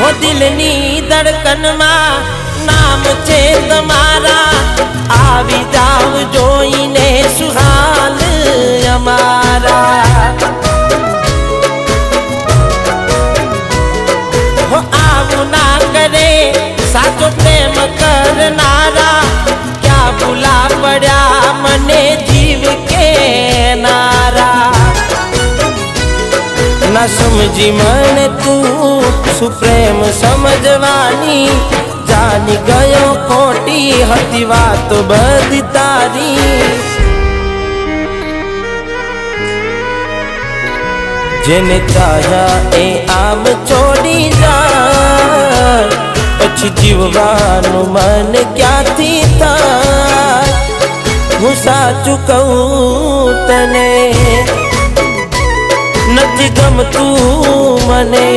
हो दिलनी धड़कन में नाम छे तमारा आवी जाव जोईने सुहाल अमारा हो आवू ना करे साचो प्रेम करनारा क्या भूला पड़ा मने जीव के नारा ना समझी मन तू सुप्रेम समझवानी जानी गयो खोटी हती बात बधी तारी जेने चाह्या ए आम छोड़ी जा पछी जीववानु मन क्यांथी थाय हूँ साचुं कहूं तने नथी गमतुं मने।